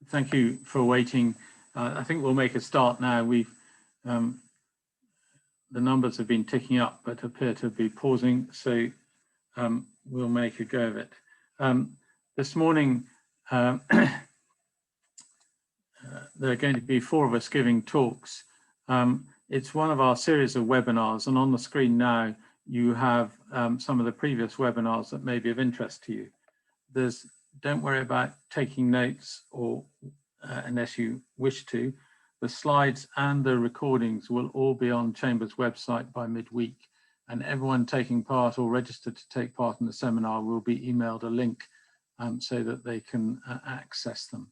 Thank you for waiting. I think we'll make a start now. The numbers have been ticking up, but appear to be pausing, so we'll make a go of it. This morning, there are going to be 4 of us giving talks. It's one of our series of webinars, and on the screen now, you have some of the previous webinars that may be of interest to you. Don't worry about taking notes or unless you wish to. The slides and the recordings will all be on Chamber's website by midweek, and everyone taking part or registered to take part in the seminar will be emailed a link so that they can access them.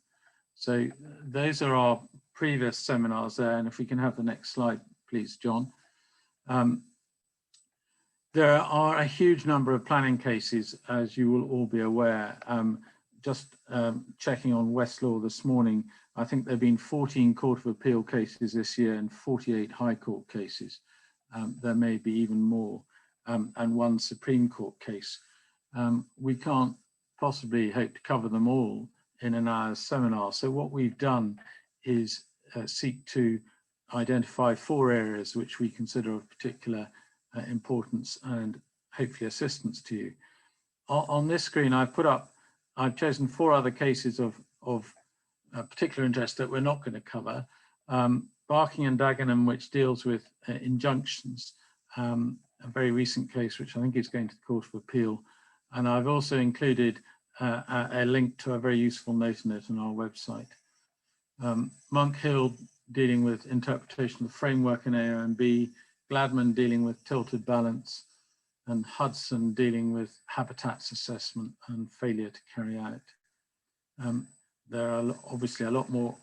So those are our previous seminars there, and if we can have the next slide, please, John. There are a huge number of planning cases, as you will all be aware. Just checking on Westlaw this morning, I think there have been 14 Court of Appeal cases this year and 48 High Court cases. There may be even more, and 1 Supreme Court case. We can't possibly hope to cover them all in an hour's seminar. So what we've done is seek to identify 4 areas which we consider of particular importance and hopefully assistance to you. On this screen, I've chosen 4 other cases of particular interest that we're not going to cover. Barking and Dagenham, which deals with injunctions, a very recent case which I think is going to the Court of Appeal. And I've also included a link to a very useful note in it on our website. Monk Hill dealing with interpretation of the framework in AOMB, Gladman dealing with tilted balance, and Hudson dealing with habitats assessment and failure to carry out. There are obviously a lot more,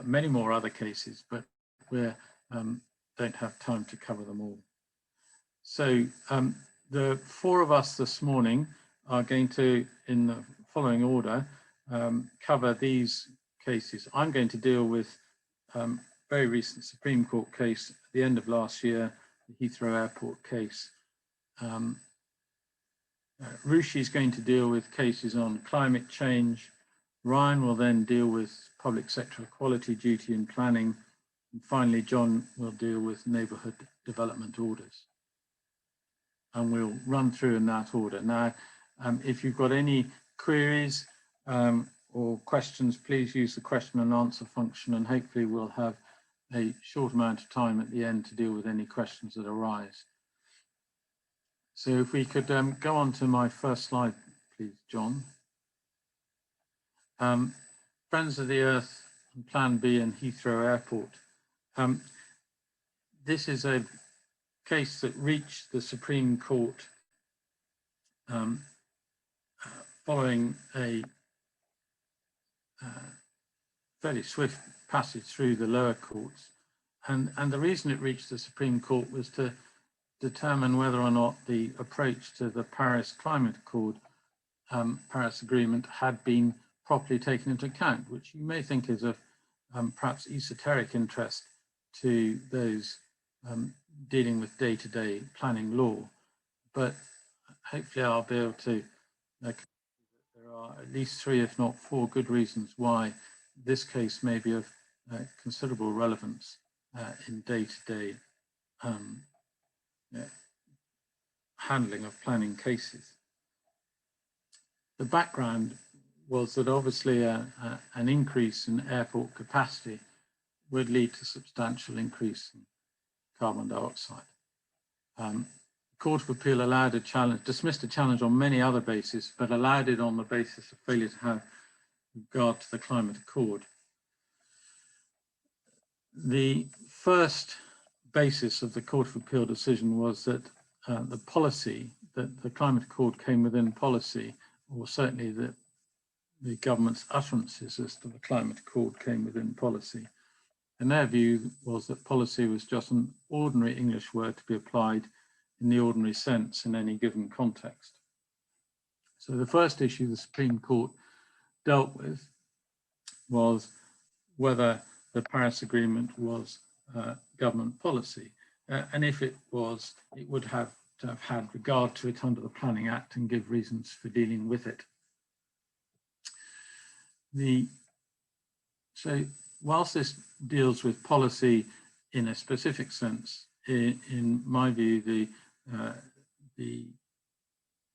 many more other cases, but we don't have time to cover them all. So the 4 of us this morning are going to, in the following order, cover these cases. I'm going to deal with very recent Supreme Court case at the end of last year, the Heathrow Airport case. Ruchi is going to deal with cases on climate change. Ryan will then deal with public sector equality duty and planning. And finally, John will deal with neighbourhood development orders. And we'll run through in that order. Now, if you've got any queries or questions, please use the question and answer function, and hopefully we'll have a short amount of time at the end to deal with any questions that arise. So if we could go on to my first slide, please, John. Friends of the Earth and Plan B and Heathrow Airport. This is a case that reached the Supreme Court following a fairly swift passage through the lower courts. And the reason it reached the Supreme Court was to determine whether or not the approach to the Paris Climate Accord, Paris Agreement, had been properly taken into account, which you may think is of perhaps esoteric interest to those dealing with day-to-day planning law. But hopefully I'll be able to there are at least 3, if not 4, good reasons why this case may be of considerable relevance in day-to-day handling of planning cases. The background was that obviously an increase in airport capacity would lead to substantial increase in carbon dioxide. The Court of Appeal allowed a challenge, dismissed a challenge on many other bases, but allowed it on the basis of failure to have regard to the climate accord. The first basis of the Court of Appeal decision was that the policy, that the climate accord came within policy, or certainly that the government's utterances as to the climate accord came within policy. And their view was that policy was just an ordinary English word to be applied in the ordinary sense in any given context. So the first issue the Supreme Court dealt with was whether the Paris Agreement was government policy. And if it was, it would have to have had regard to it under the Planning Act and give reasons for dealing with it. The So whilst this deals with policy in a specific sense, in my view, the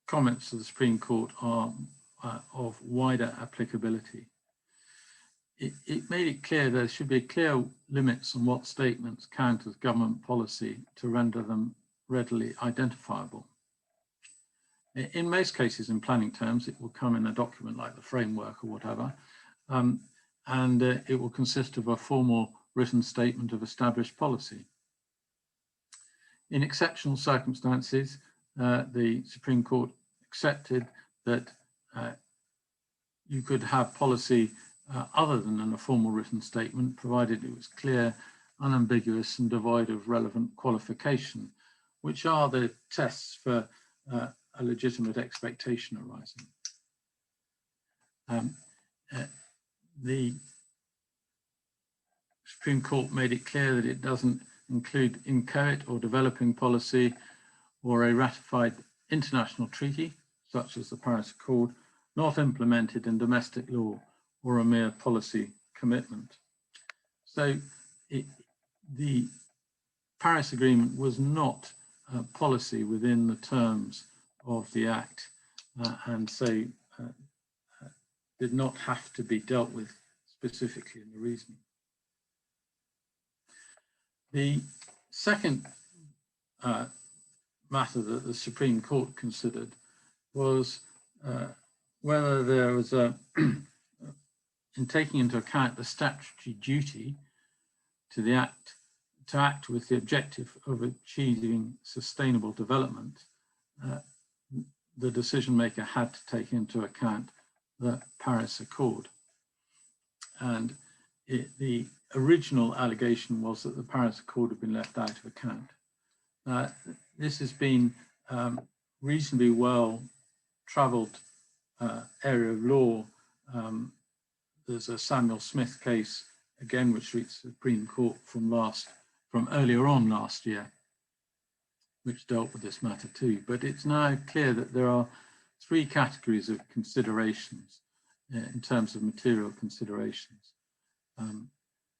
comments of the Supreme Court are of wider applicability. It made it clear there should be clear limits on what statements count as government policy to render them readily identifiable. In most cases, in planning terms, it will come in a document like the framework or whatever, and it will consist of a formal written statement of established policy. In exceptional circumstances, the Supreme Court accepted that you could have policy other than in a formal written statement, provided it was clear, unambiguous, and devoid of relevant qualification, which are the tests for a legitimate expectation arising. The Supreme Court made it clear that it doesn't include inchoate or developing policy or a ratified international treaty, such as the Paris Accord, not implemented in domestic law or a mere policy commitment. So the Paris Agreement was not policy within the terms of the Act, and so did not have to be dealt with specifically in the reasoning. The second matter that the Supreme Court considered was whether there was in taking into account the statutory duty to the Act to act with the objective of achieving sustainable development, the decision maker had to take into account the Paris Accord. And the original allegation was that the Paris Accord had been left out of account. This has been reasonably well travelled area of law. There's a Samuel Smith case, again, which reached the Supreme Court from earlier on last year, which dealt with this matter too. But it's now clear that there are three categories of considerations in terms of material considerations.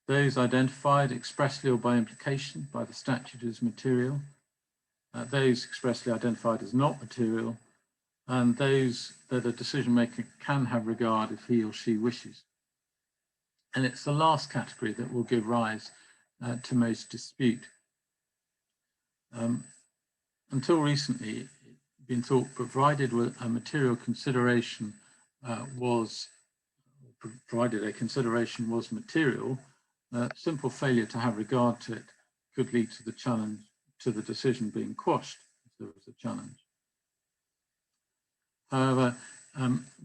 Those identified expressly or by implication by the statute as material, those expressly identified as not material, and those that a decision maker can have regard if he or she wishes. And it's the last category that will give rise to most dispute. Until recently, it had been thought provided a material consideration provided a consideration was material, simple failure to have regard to it could lead to the challenge, to the decision being quashed if there was a challenge. However,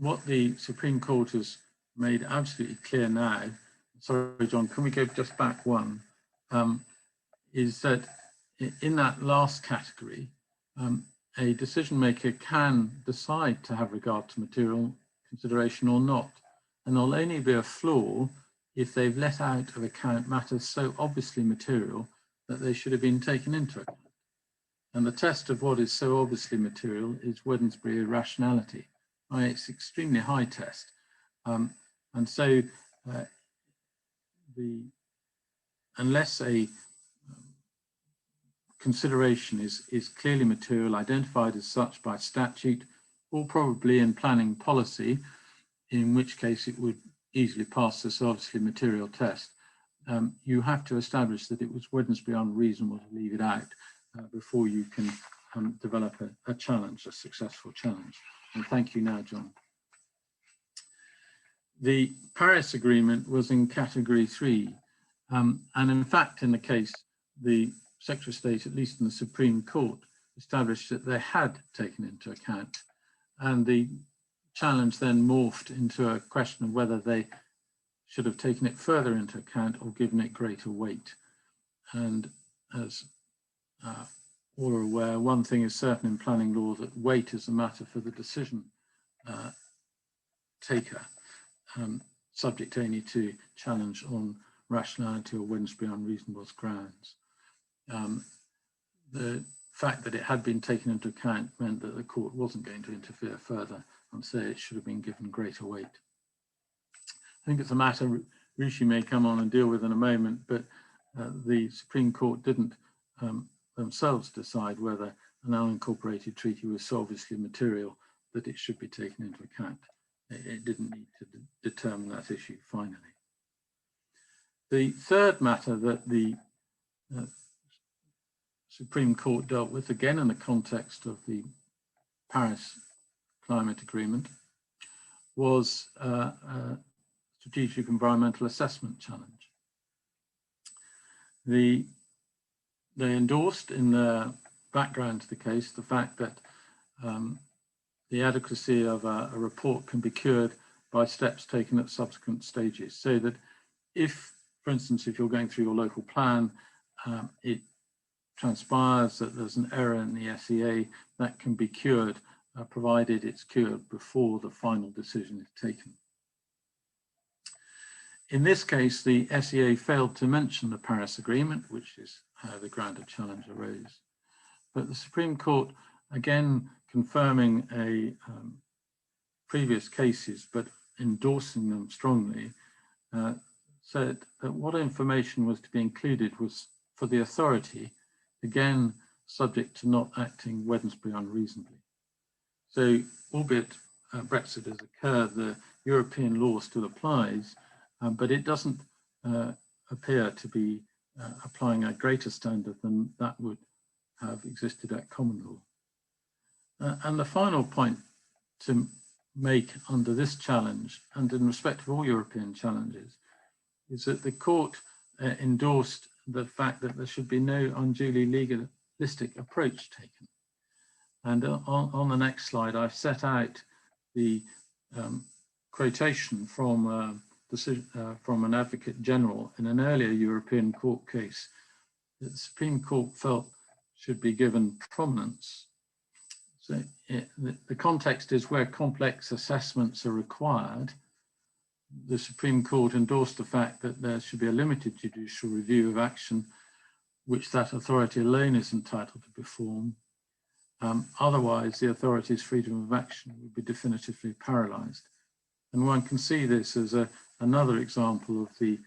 what the Supreme Court has made absolutely clear now, sorry, John, can we go just back one, is that in that last category, a decision maker can decide to have regard to material consideration or not. And there'll only be a flaw if they've let out of account matters so obviously material that they should have been taken into account. And the test of what is so obviously material is Wednesbury irrationality. It's an extremely high test. And so unless a consideration is clearly material, identified as such by statute, or probably in planning policy, in which case it would easily pass this obviously material test, you have to establish that it was Wednesbury unreasonable to leave it out before you can develop a challenge, a successful challenge. And thank you now, John. The Paris Agreement was in category 3. And in fact, in the case, the Secretary of State, at least in the Supreme Court, established that they had taken into account. And the challenge then morphed into a question of whether they should have taken it further into account or given it greater weight. And as all are aware, one thing is certain in planning law, that weight is a matter for the decision taker, subject only to challenge on rationality or Wednesbury unreasonable grounds. The fact that it had been taken into account meant that the court wasn't going to interfere further and say it should have been given greater weight. I think it's a matter Ruchi may come on and deal with in a moment, but the Supreme Court didn't themselves decide whether an unincorporated treaty was so obviously material that it should be taken into account. It didn't need to determine that issue finally. The third matter that the Supreme Court dealt with, again in the context of the Paris Climate Agreement, was a strategic environmental assessment challenge. They endorsed in the background to the case the fact that the adequacy of a report can be cured by steps taken at subsequent stages, so that if, for instance, if you're going through your local plan, it transpires that there's an error in the SEA, that can be cured, provided it's cured before the final decision is taken. In this case, the SEA failed to mention the Paris Agreement, which is how the grounded challenge arose. But the Supreme Court, again confirming previous cases, but endorsing them strongly, said that what information was to be included was for the authority, again subject to not acting Wednesbury unreasonably. So, albeit Brexit has occurred, the European law still applies, but it doesn't appear to be applying a greater standard than that would have existed at common law. And the final point to make under this challenge, and in respect of all European challenges, is that the court endorsed the fact that there should be no unduly legalistic approach taken. And on the next slide, I've set out the quotation from an Advocate General in an earlier European court case that the Supreme Court felt should be given prominence. So the context is where complex assessments are required. The Supreme Court endorsed the fact that there should be a limited judicial review of action which that authority alone is entitled to perform. Otherwise, the authority's freedom of action would be definitively paralysed. And one can see this as another example of the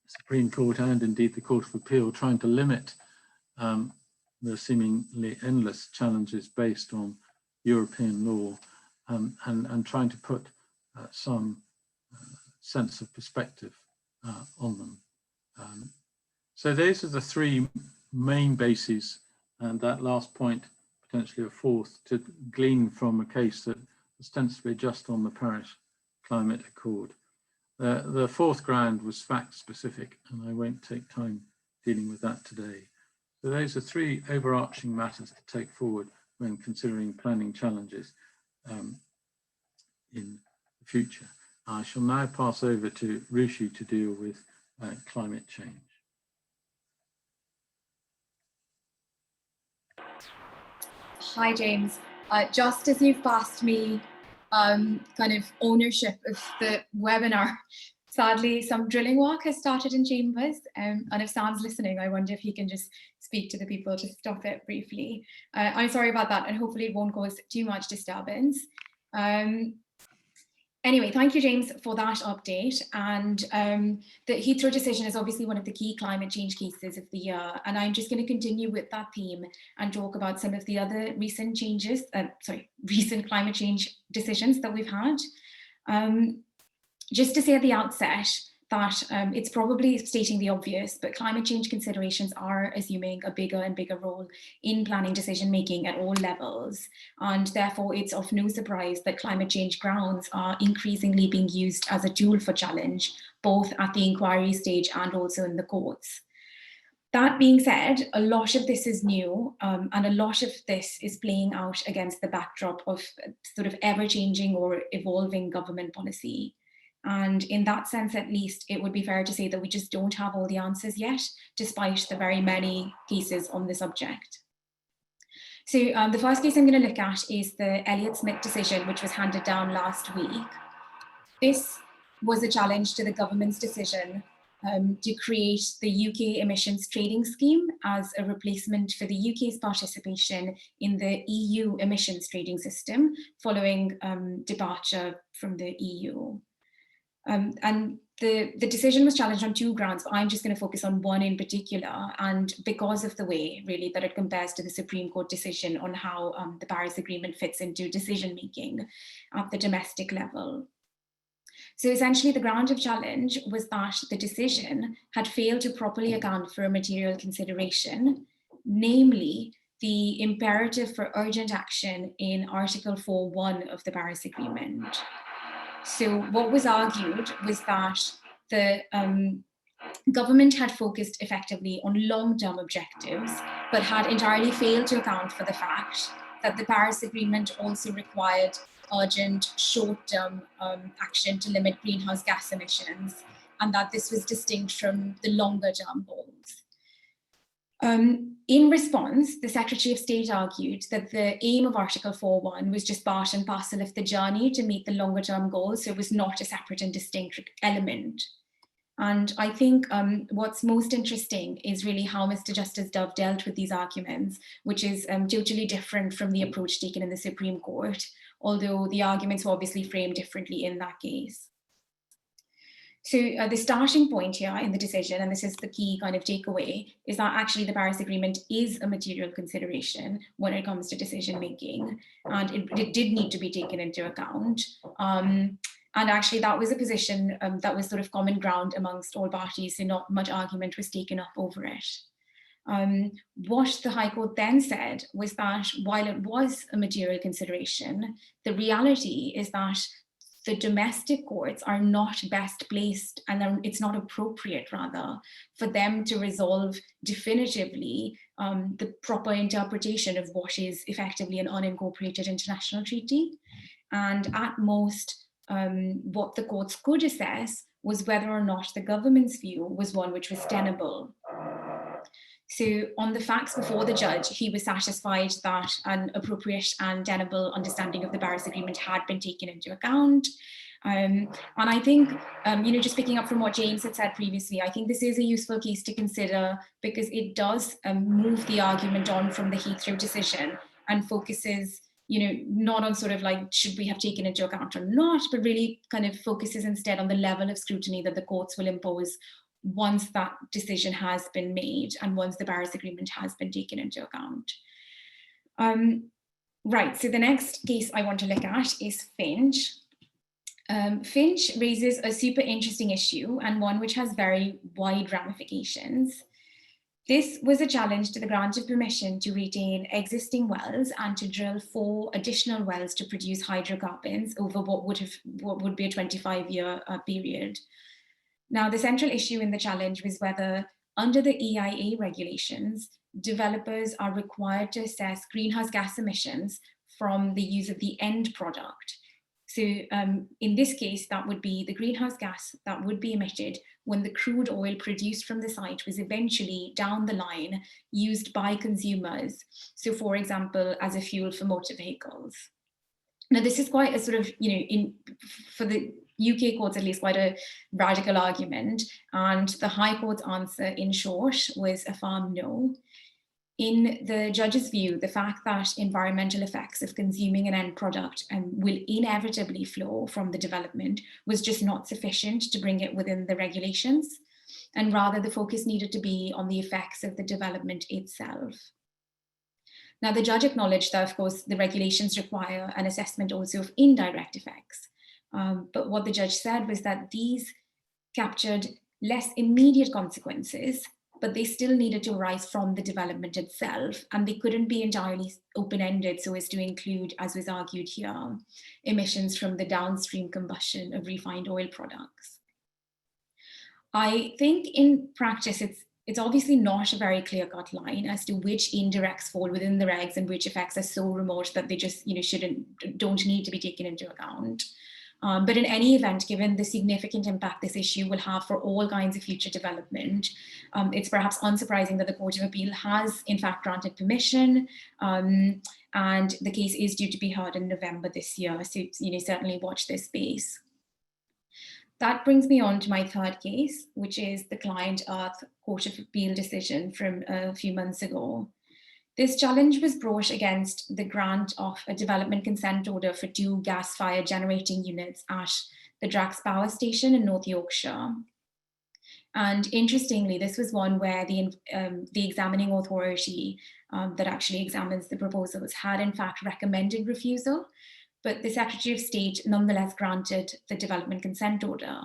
Supreme Court and indeed the Court of Appeal trying to limit the seemingly endless challenges based on European law and trying to put some sense of perspective on them. So those are the three main bases, and that last point, potentially a fourth, to glean from a case that ostensibly just on the Paris Climate Accord. The fourth ground was fact specific, and I won't take time dealing with that today. So those are three overarching matters to take forward when considering planning challenges in the future. I shall now pass over to Ruchi to deal with climate change. Hi, James. Just as you've passed me kind of ownership of the webinar, sadly, some drilling work has started in Chambers. And if Sam's listening, I wonder if he can just speak to the people to stop it briefly. I'm sorry about that, and hopefully it won't cause too much disturbance. Anyway, thank you, James, for that update. And the Heathrow decision is obviously one of the key climate change cases of the year. And I'm just going to continue with that theme and talk about some of the other recent changes, recent climate change decisions that we've had. Just to say at the outset that it's probably stating the obvious, but climate change considerations are assuming a bigger and bigger role in planning decision-making at all levels. And therefore, it's of no surprise that climate change grounds are increasingly being used as a tool for challenge, both at the inquiry stage and also in the courts. That being said, a lot of this is new, and a lot of this is playing out against the backdrop of sort of ever-changing or evolving government policy. And in that sense, at least, it would be fair to say that we just don't have all the answers yet, despite the very many cases on the subject. So the first case I'm going to look at is the Elliot Smith decision, which was handed down last week. This was a challenge to the government's decision to create the UK emissions trading scheme as a replacement for the UK's participation in the EU emissions trading system following departure from the EU. And The decision was challenged on 2 grounds, but I'm just going to focus on one in particular, and because of the way, really, that it compares to the Supreme Court decision on how the Paris Agreement fits into decision-making at the domestic level. So essentially, the ground of challenge was that the decision had failed to properly account for a material consideration, namely the imperative for urgent action in Article 4.1 of the Paris Agreement. So what was argued was that the government had focused effectively on long-term objectives, but had entirely failed to account for the fact that the Paris Agreement also required urgent short-term action to limit greenhouse gas emissions, and that this was distinct from the longer-term goals. In response, the Secretary of State argued that the aim of Article 4.1 was just part and parcel of the journey to meet the longer term goals, so it was not a separate and distinct element. And I think what's most interesting is really how Mr. Justice Dove dealt with these arguments, which is totally different from the approach taken in the Supreme Court, although the arguments were obviously framed differently in that case. So the starting point here in the decision, and this is the key kind of takeaway, is that actually the Paris Agreement is a material consideration when it comes to decision making, and it did need to be taken into account. And actually that was a position that was sort of common ground amongst all parties, so not much argument was taken up over it. What the High Court then said was that while it was a material consideration, the reality is that the domestic courts are not best placed, and it's not appropriate, rather, for them to resolve definitively the proper interpretation of what is effectively an unincorporated international treaty. And at most, what the courts could assess was whether or not the government's view was one which was tenable. So on the facts before the judge, he was satisfied that an appropriate and tenable understanding of the Paris Agreement had been taken into account. And I think, just picking up from what James had said previously, I think this is a useful case to consider because it does move the argument on from the Heathrow decision and focuses, not on sort of like, should we have taken into account or not, but really kind of focuses instead on the level of scrutiny that the courts will impose once that decision has been made and once the Paris Agreement has been taken into account. Right, so the next case I want to look at is Finch. Finch raises a super interesting issue and one which has very wide ramifications. This was a challenge to the grant of permission to retain existing wells and to drill 4 additional wells to produce hydrocarbons over what would be a 25-year period. Now, the central issue in the challenge was whether, under the EIA regulations, developers are required to assess greenhouse gas emissions from the use of the end product. So in this case, that would be the greenhouse gas that would be emitted when the crude oil produced from the site was eventually, down the line, used by consumers. So, for example, as a fuel for motor vehicles. Now, this is quite a sort of, for the UK courts at least, quite a radical argument. And the High Court's answer, in short, was a firm no. In the judge's view, the fact that environmental effects of consuming an end product will inevitably flow from the development was just not sufficient to bring it within the regulations. And rather, the focus needed to be on the effects of the development itself. Now, the judge acknowledged that, of course, the regulations require an assessment also of indirect effects. But what the judge said was that these captured less immediate consequences, but they still needed to arise from the development itself, and they couldn't be entirely open-ended so as to include, as was argued here, emissions from the downstream combustion of refined oil products. I think in practice, it's obviously not a very clear-cut line as to which indirects fall within the regs and which effects are so remote that they just don't need to be taken into account. But in any event, given the significant impact this issue will have for all kinds of future development, it's perhaps unsurprising that the Court of Appeal has in fact granted permission, and the case is due to be heard in November this year. So certainly watch this space. That brings me on to my third case, which is the Client Earth Court of Appeal decision from a few months ago. This challenge was brought against the grant of a development consent order for 2 gas-fired generating units at the Drax Power Station in North Yorkshire. And interestingly, this was one where the examining authority that actually examines the proposals had in fact recommended refusal, but the Secretary of State nonetheless granted the development consent order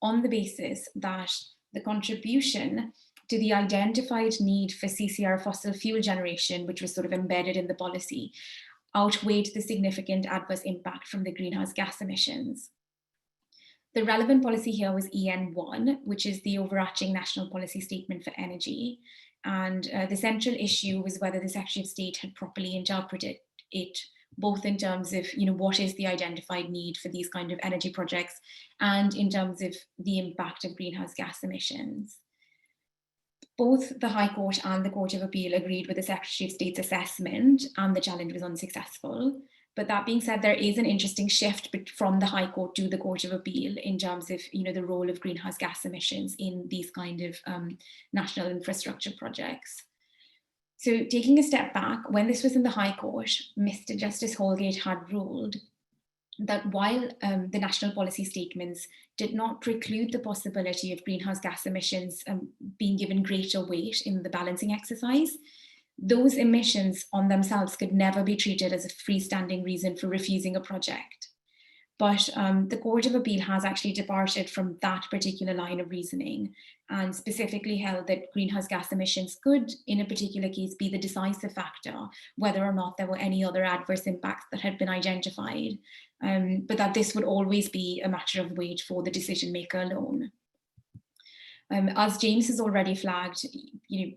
on the basis that the contribution to the identified need for CCR fossil fuel generation, which was sort of embedded in the policy, outweighed the significant adverse impact from the greenhouse gas emissions. The relevant policy here was EN1, which is the overarching national policy statement for energy. And the central issue was whether the Secretary of State had properly interpreted it, both in terms of what is the identified need for these kind of energy projects, and in terms of the impact of greenhouse gas emissions. Both the High Court and the Court of Appeal agreed with the Secretary of State's assessment, and the challenge was unsuccessful. But that being said, there is an interesting shift from the High Court to the Court of Appeal in terms of the role of greenhouse gas emissions in these kind of national infrastructure projects. So taking a step back, when this was in the High Court, Mr. Justice Holgate had ruled that while the national policy statements did not preclude the possibility of greenhouse gas emissions being given greater weight in the balancing exercise, those emissions on themselves could never be treated as a freestanding reason for refusing a project. But the Court of Appeal has actually departed from that particular line of reasoning and specifically held that greenhouse gas emissions could, in a particular case, be the decisive factor, whether or not there were any other adverse impacts that had been identified, but that this would always be a matter of weight for the decision maker alone. As James has already flagged,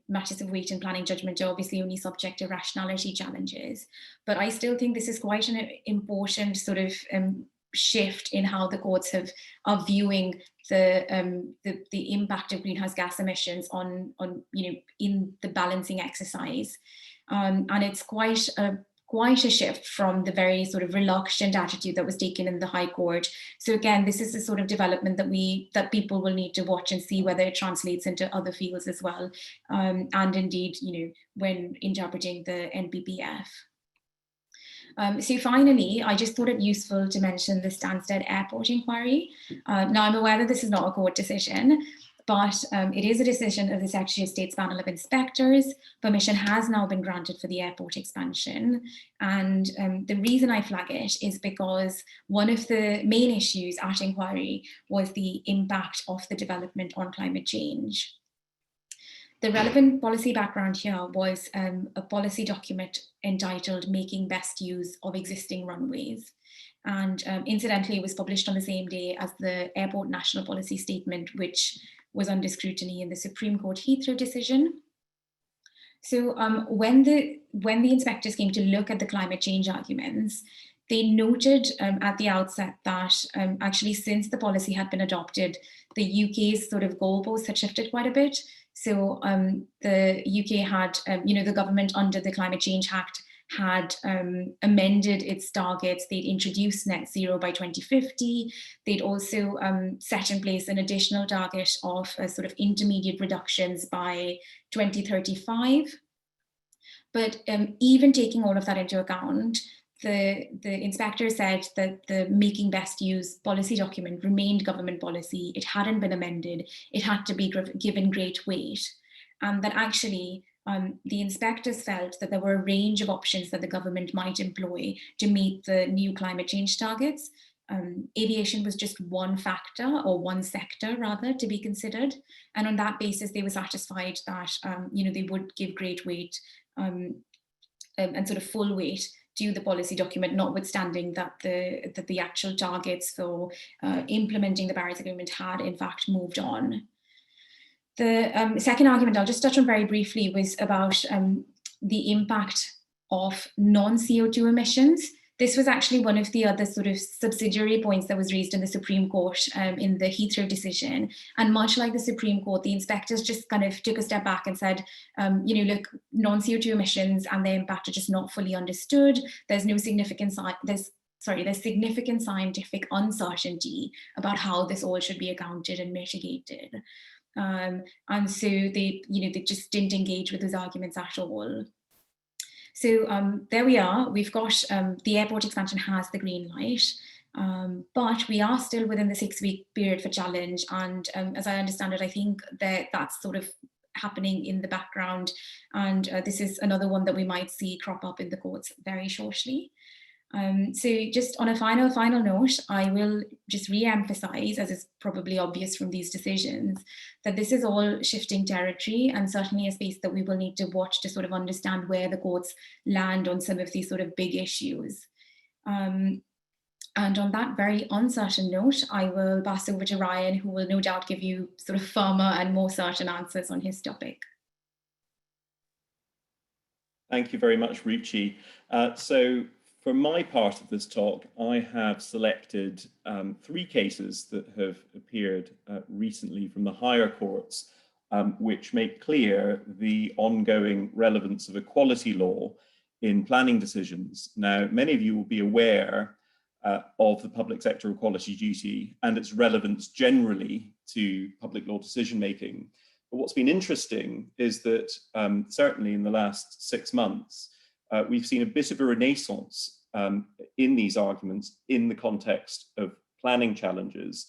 matters of weight and planning judgment are obviously only subject to rationality challenges, but I still think this is quite an important sort of shift in how the courts are viewing the impact of greenhouse gas emissions on in the balancing exercise, and it's quite a shift from the very sort of reluctant attitude that was taken in the High Court. So again, this is the sort of development that people will need to watch and see whether it translates into other fields as well, and indeed, when interpreting the NPPF. So finally, I just thought it useful to mention the Stansted Airport inquiry. Now I'm aware that this is not a court decision, but it is a decision of the Secretary of State's panel of inspectors. Permission has now been granted for the airport expansion. And the reason I flag it is because one of the main issues at inquiry was the impact of the development on climate change. The relevant policy background here was a policy document entitled Making Best Use of Existing Runways. And incidentally, it was published on the same day as the Airport National Policy Statement, which was under scrutiny in the Supreme Court Heathrow decision. So when the inspectors came to look at the climate change arguments, they noted at the outset that actually since the policy had been adopted, the UK's sort of goalposts had shifted quite a bit. So the UK had, the government under the Climate Change Act had amended its targets. They'd introduced net zero by 2050. They'd also set in place an additional target of sort of intermediate reductions by 2035. But even taking all of that into account, the inspector said that the Making Best Use policy document remained government policy. It hadn't been amended. It had to be given great weight. And that actually the inspectors felt that there were a range of options that the government might employ to meet the new climate change targets. Aviation was just one factor, or one sector rather, to be considered. And on that basis, they were satisfied that they would give great weight and sort of full weight to the policy document, notwithstanding that the actual targets for implementing the Paris Agreement had in fact moved on. The second argument I'll just touch on very briefly was about the impact of non-CO2 emissions. This was actually one of the other sort of subsidiary points that was raised in the Supreme Court in the Heathrow decision. And much like the Supreme Court, the inspectors just kind of took a step back and said, look, non-CO2 emissions and their impact are just not fully understood. There's no significant there's significant scientific uncertainty about how this all should be accounted and mitigated. And so they just didn't engage with those arguments at all. So there we are. We've got the airport expansion has the green light, but we are still within the 6-week period for challenge. And as I understand it, I think that that's sort of happening in the background. And this is another one that we might see crop up in the courts very shortly. So just on a final note, I will just re-emphasize, as is probably obvious from these decisions, that this is all shifting territory and certainly a space that we will need to watch to sort of understand where the courts land on some of these sort of big issues. And on that very uncertain note, I will pass over to Ryan, who will no doubt give you sort of firmer and more certain answers on his topic. Thank you very much, Ruchi. So for my part of this talk, I have selected 3 cases that have appeared recently from the higher courts, which make clear the ongoing relevance of equality law in planning decisions. Now, many of you will be aware of the public sector equality duty and its relevance generally to public law decision making. But what's been interesting is that certainly in the last 6 months, we've seen a bit of a renaissance in these arguments in the context of planning challenges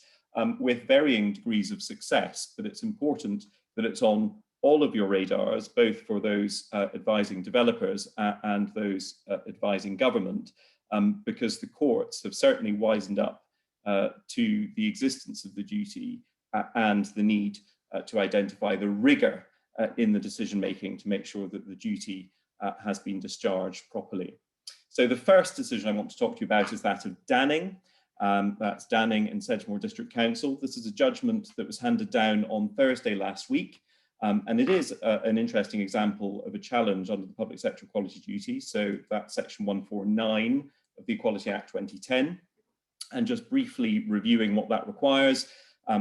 with varying degrees of success. But it's important that it's on all of your radars, both for those advising developers and those advising government, because the courts have certainly wisened up to the existence of the duty and the need to identify the rigor in the decision making to make sure that the duty has been discharged properly. So the first decision I want to talk to you about is that of Danning. That's Danning and Sedgemoor District Council. This is a judgment that was handed down on Thursday last week. And it is an interesting example of a challenge under the Public Sector Equality Duty. So that's section 149 of the Equality Act 2010. And just briefly reviewing what that requires.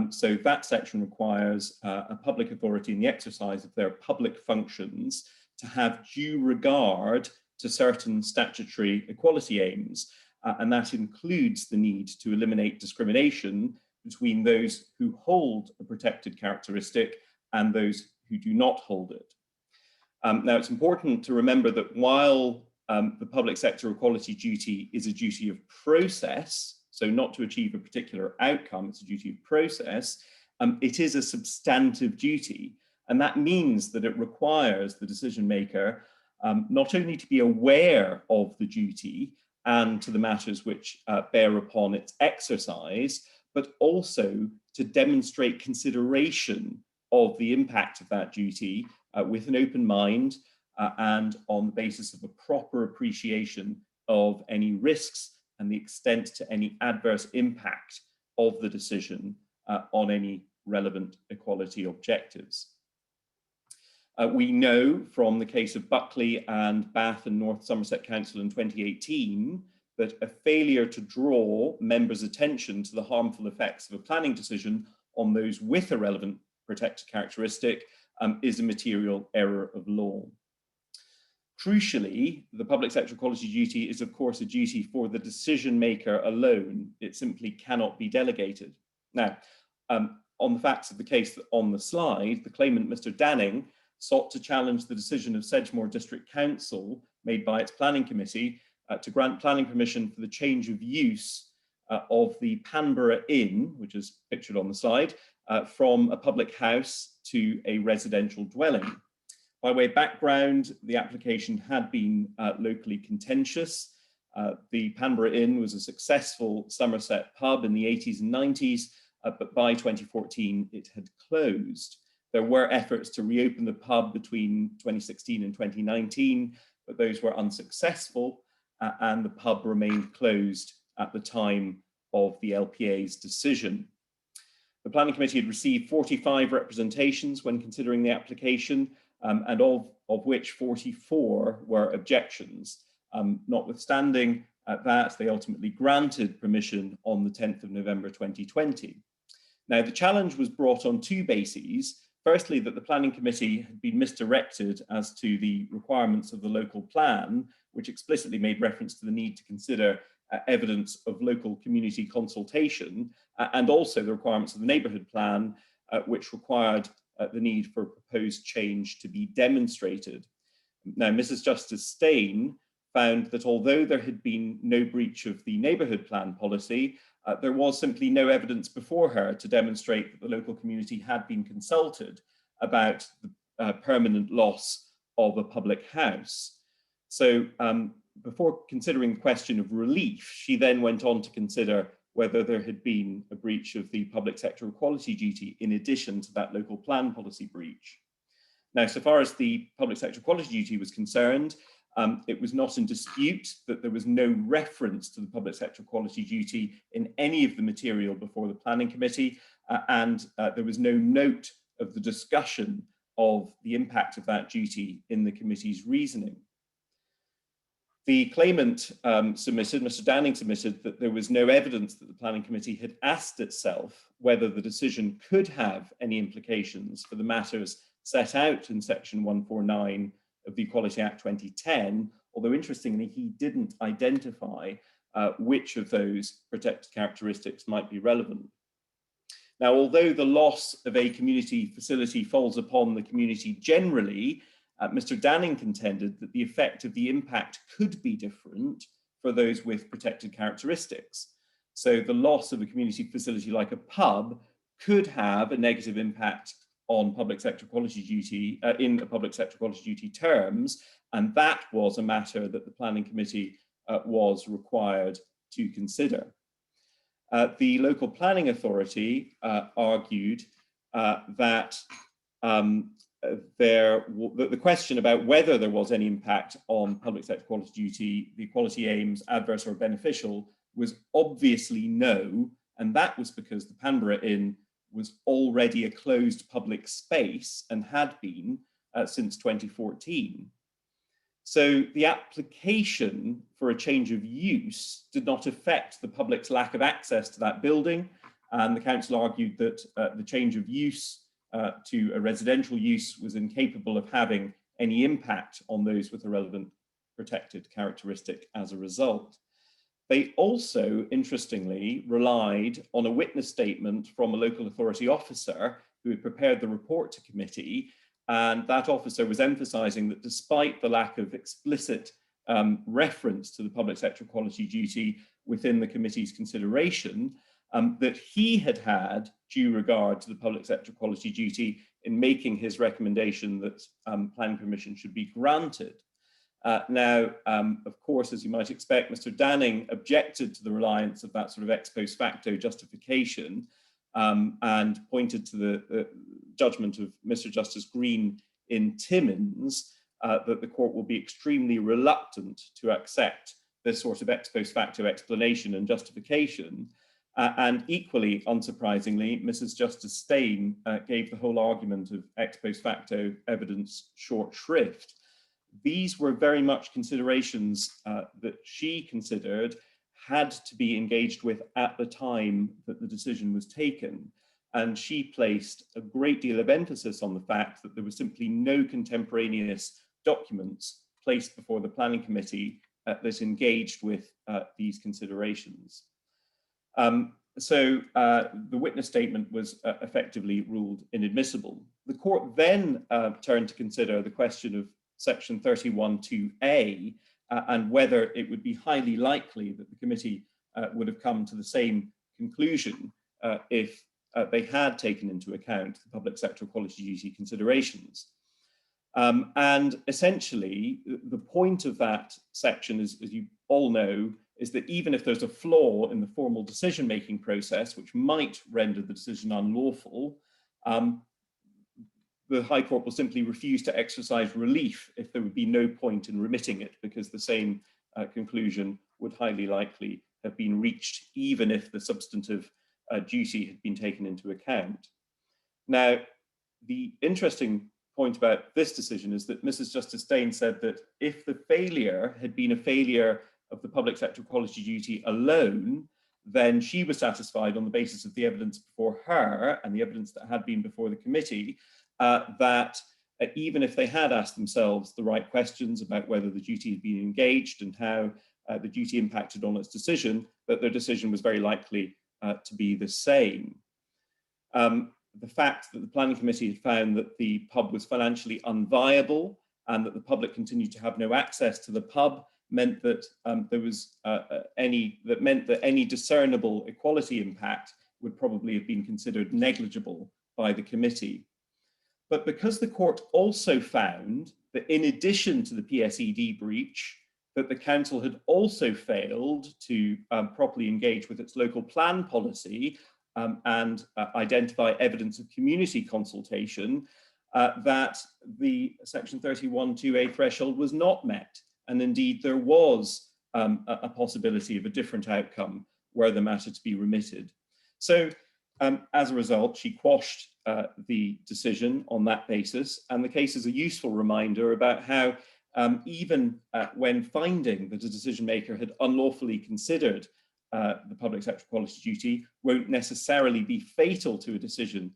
So that section requires a public authority in the exercise of their public functions to have due regard to certain statutory equality aims. And that includes the need to eliminate discrimination between those who hold a protected characteristic and those who do not hold it. Now, it's important to remember that while the public sector equality duty is a duty of process, so not to achieve a particular outcome, it's a duty of process, it is a substantive duty. And that means that it requires the decision maker not only to be aware of the duty and to the matters which bear upon its exercise, but also to demonstrate consideration of the impact of that duty with an open mind and on the basis of a proper appreciation of any risks and the extent to any adverse impact of the decision on any relevant equality objectives. We know from the case of Buckley and Bath and North Somerset Council in 2018 that a failure to draw members' attention to the harmful effects of a planning decision on those with a relevant protected characteristic is a material error of law. Crucially, the public sector equality duty is of course a duty for the decision maker alone. It simply cannot be delegated. Now, on the facts of the case on the slide, the claimant, Mr. Danning, sought to challenge the decision of Sedgemoor District Council made by its planning committee to grant planning permission for the change of use of the Panborough Inn, which is pictured on the slide, from a public house to a residential dwelling. By way of background, the application had been locally contentious. The Panborough Inn was a successful Somerset pub in the 80s and 90s, but by 2014 it had closed. There were efforts to reopen the pub between 2016 and 2019, but those were unsuccessful, and the pub remained closed at the time of the LPA's decision. The planning committee had received 45 representations when considering the application, and of which 44 were objections. Notwithstanding that, they ultimately granted permission on the 10th of November 2020. Now, the challenge was brought on 2 bases. Firstly, that the planning committee had been misdirected as to the requirements of the local plan, which explicitly made reference to the need to consider evidence of local community consultation, and also the requirements of the neighbourhood plan, which required the need for proposed change to be demonstrated. Now, Mrs. Justice Steyn found that although there had been no breach of the neighbourhood plan policy, there was simply no evidence before her to demonstrate that the local community had been consulted about the permanent loss of a public house. So before considering the question of relief, she then went on to consider whether there had been a breach of the public sector equality duty in addition to that local plan policy breach. Now, so far as the public sector equality duty was concerned, it was not in dispute that there was no reference to the public sector equality duty in any of the material before the planning committee, and there was no note of the discussion of the impact of that duty in the committee's reasoning. The claimant submitted, Mr. Danning submitted, that there was no evidence that the planning committee had asked itself whether the decision could have any implications for the matters set out in section 149 of the Equality Act 2010, although interestingly, he didn't identify which of those protected characteristics might be relevant. Now, although the loss of a community facility falls upon the community generally, Mr. Danning contended that the effect of the impact could be different for those with protected characteristics. So the loss of a community facility like a pub could have a negative impact on public sector equality duty in the public sector equality duty terms, and that was a matter that the planning committee was required to consider. The local planning authority argued that the question about whether there was any impact on public sector equality duty, the equality aims, adverse or beneficial, was obviously no, and that was because the Panborough Inn was already a closed public space and had been since 2014. So the application for a change of use did not affect the public's lack of access to that building, and the council argued that the change of use to a residential use was incapable of having any impact on those with a relevant protected characteristic as a result. They also, interestingly, relied on a witness statement from a local authority officer who had prepared the report to committee, and that officer was emphasising that despite the lack of explicit reference to the public sector equality duty within the committee's consideration, that he had had due regard to the public sector equality duty in making his recommendation that planning permission should be granted. Now, of course, as you might expect, Mr. Danning objected to the reliance of that sort of ex post facto justification and pointed to the judgment of Mr. Justice Green in Timmins that the court will be extremely reluctant to accept this sort of ex post facto explanation and justification. And equally unsurprisingly, Mrs. Justice Steyn gave the whole argument of ex post facto evidence short shrift. These were very much considerations that she considered had to be engaged with at the time that the decision was taken. And she placed a great deal of emphasis on the fact that there was simply no contemporaneous documents placed before the planning committee that engaged with these considerations. So the witness statement was effectively ruled inadmissible. The court then turned to consider the question of section 31(2)(a) and whether it would be highly likely that the committee would have come to the same conclusion if they had taken into account the public sector equality duty considerations. And essentially, the point of that section, as you all know, is that even if there's a flaw in the formal decision-making process, which might render the decision unlawful, the High Court will simply refuse to exercise relief if there would be no point in remitting it, because the same conclusion would highly likely have been reached, even if the substantive duty had been taken into account. Now, the interesting point about this decision is that Mrs. Justice Steyn said that if the failure had been a failure of the public sector equality duty alone, then she was satisfied on the basis of the evidence before her and the evidence that had been before the committee that even if they had asked themselves the right questions about whether the duty had been engaged and how the duty impacted on its decision, that their decision was very likely to be the same. The fact that the planning committee had found that the pub was financially unviable and that the public continued to have no access to the pub meant that any discernible equality impact would probably have been considered negligible by the committee. But because the court also found that in addition to the PSED breach, that the council had also failed to properly engage with its local plan policy and identify evidence of community consultation, that the section 31(2)(a) threshold was not met. And indeed, there was a possibility of a different outcome were the matter to be remitted. So as a result, she quashed the decision on that basis. And the case is a useful reminder about how even when finding that a decision maker had unlawfully considered the public sector equality duty won't necessarily be fatal to a decision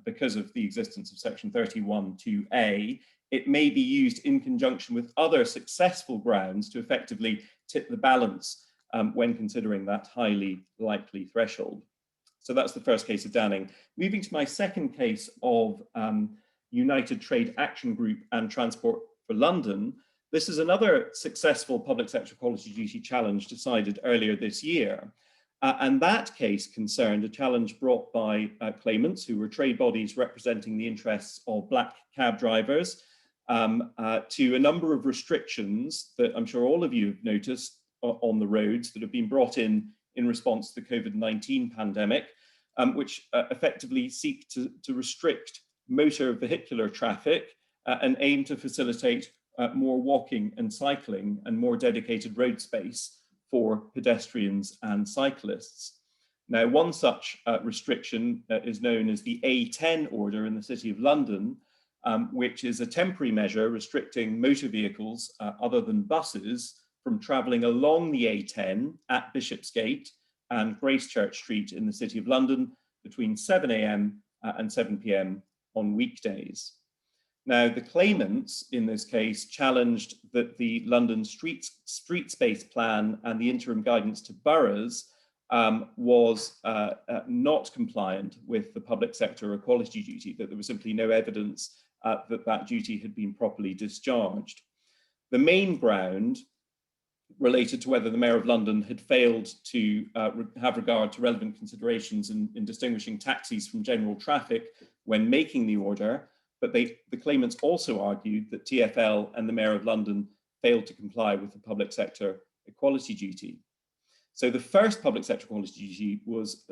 because of the existence of section 31(2)(a). It may be used in conjunction with other successful grounds to effectively tip the balance when considering that highly likely threshold. So that's the first case of Danning. Moving to my second case of United Trade Action Group and Transport for London, this is another successful public sector equality duty challenge decided earlier this year. And that case concerned a challenge brought by claimants who were trade bodies representing the interests of black cab drivers to a number of restrictions that I'm sure all of you have noticed on the roads that have been brought in response to the COVID-19 pandemic, which effectively seek to restrict motor vehicular traffic and aim to facilitate more walking and cycling and more dedicated road space for pedestrians and cyclists. Now, one such restriction is known as the A10 order in the City of London, which is a temporary measure restricting motor vehicles other than buses from travelling along the A10 at Bishopsgate and Gracechurch Street in the City of London between 7 AM and 7 PM on weekdays. Now, the claimants in this case challenged that the London street space plan and the interim guidance to boroughs was not compliant with the public sector equality duty, that there was simply no evidence that that duty had been properly discharged. The main ground related to whether the Mayor of London had failed to have regard to relevant considerations in distinguishing taxis from general traffic when making the order, but the claimants also argued that TfL and the Mayor of London failed to comply with the public sector equality duty. So the first public sector equality duty was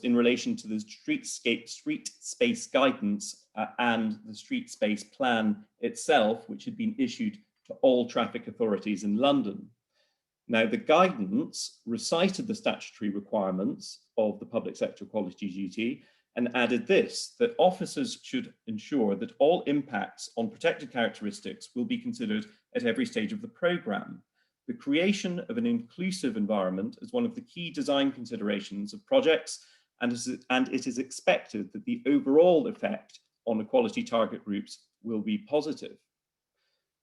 in relation to the street space guidance and the street space plan itself, which had been issued to all traffic authorities in London. Now, the guidance recited the statutory requirements of the public sector equality duty and added this, that officers should ensure that all impacts on protected characteristics will be considered at every stage of the programme. The creation of an inclusive environment is one of the key design considerations of projects, and it is expected that the overall effect on equality target groups will be positive.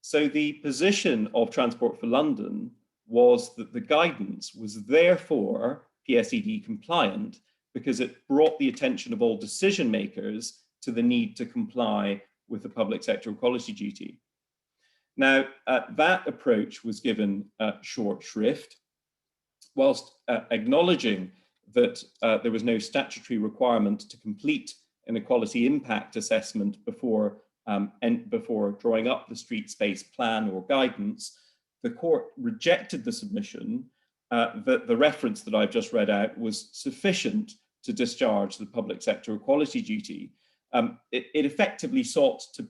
So the position of Transport for London was that the guidance was therefore PSED compliant because it brought the attention of all decision makers to the need to comply with the public sector equality duty. Now, that approach was given short shrift, whilst acknowledging that there was no statutory requirement to complete an equality impact assessment before drawing up the street space plan or guidance. The court rejected the submission that the reference that I've just read out was sufficient to discharge the public sector equality duty. It effectively sought to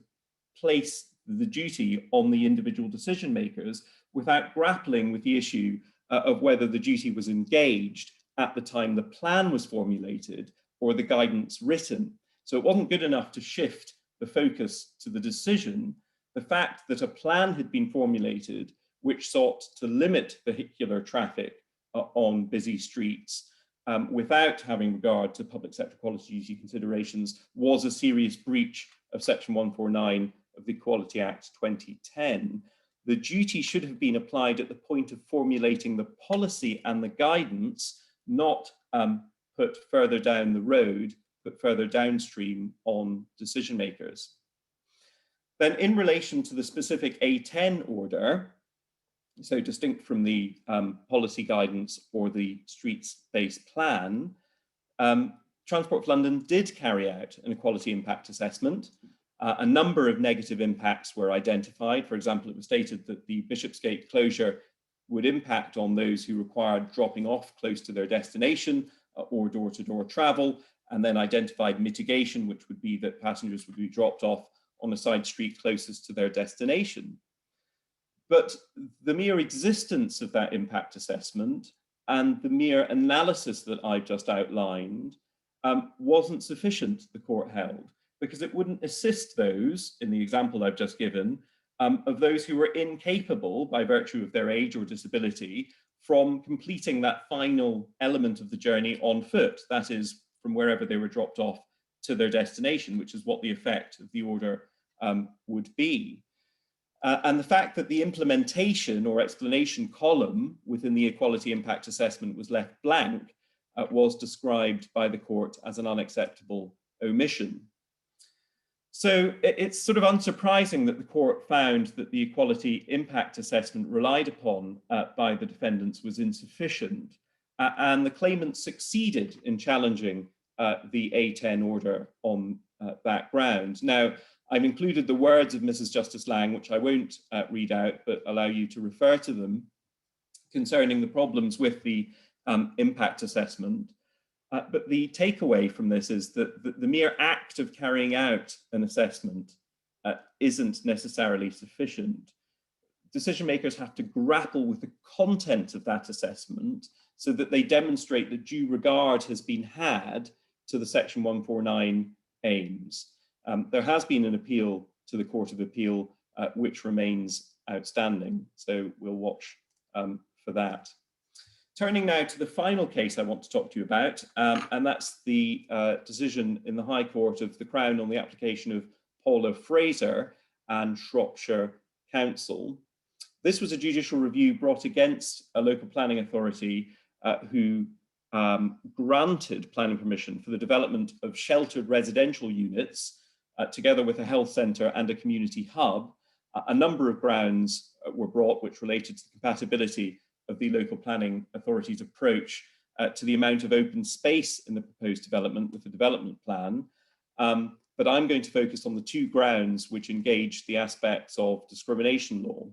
place the duty on the individual decision makers without grappling with the issue of whether the duty was engaged at the time the plan was formulated or the guidance written. So it wasn't good enough to shift the focus to the decision. The fact that a plan had been formulated which sought to limit vehicular traffic on busy streets without having regard to public sector equality duty considerations was a serious breach of Section 149 of the Equality Act 2010. The duty should have been applied at the point of formulating the policy and the guidance, not put further down the road, but further downstream on decision makers. Then in relation to the specific A10 order, so distinct from the policy guidance or the streets-based plan, Transport for London did carry out an equality impact assessment. A number of negative impacts were identified. For example, it was stated that the Bishopsgate closure would impact on those who required dropping off close to their destination or door-to-door travel, and then identified mitigation, which would be that passengers would be dropped off on a side street closest to their destination. But the mere existence of that impact assessment and the mere analysis that I've just outlined wasn't sufficient, the court held, because it wouldn't assist those, in the example I've just given, of those who were incapable by virtue of their age or disability from completing that final element of the journey on foot, that is, from wherever they were dropped off to their destination, which is what the effect of the order would be. And the fact that the implementation or explanation column within the equality impact assessment was left blank was described by the court as an unacceptable omission. So it's sort of unsurprising that the court found that the equality impact assessment relied upon by the defendants was insufficient, and the claimants succeeded in challenging the A10 order on that ground. Now, I've included the words of Mrs. Justice Lang, which I won't read out, but allow you to refer to them, concerning the problems with the impact assessment. But the takeaway from this is that the mere act of carrying out an assessment isn't necessarily sufficient. Decision makers have to grapple with the content of that assessment so that they demonstrate that due regard has been had to the Section 149 aims. There has been an appeal to the Court of Appeal, which remains outstanding. So we'll watch for that. Turning now to the final case I want to talk to you about, and that's the decision in the High Court of the Crown on the application of Paula Fraser and Shropshire Council. This was a judicial review brought against a local planning authority who granted planning permission for the development of sheltered residential units together with a health centre and a community hub. A number of grounds were brought which related to the compatibility of the local planning authority's approach to the amount of open space in the proposed development with the development plan. But I'm going to focus on the two grounds which engage the aspects of discrimination law.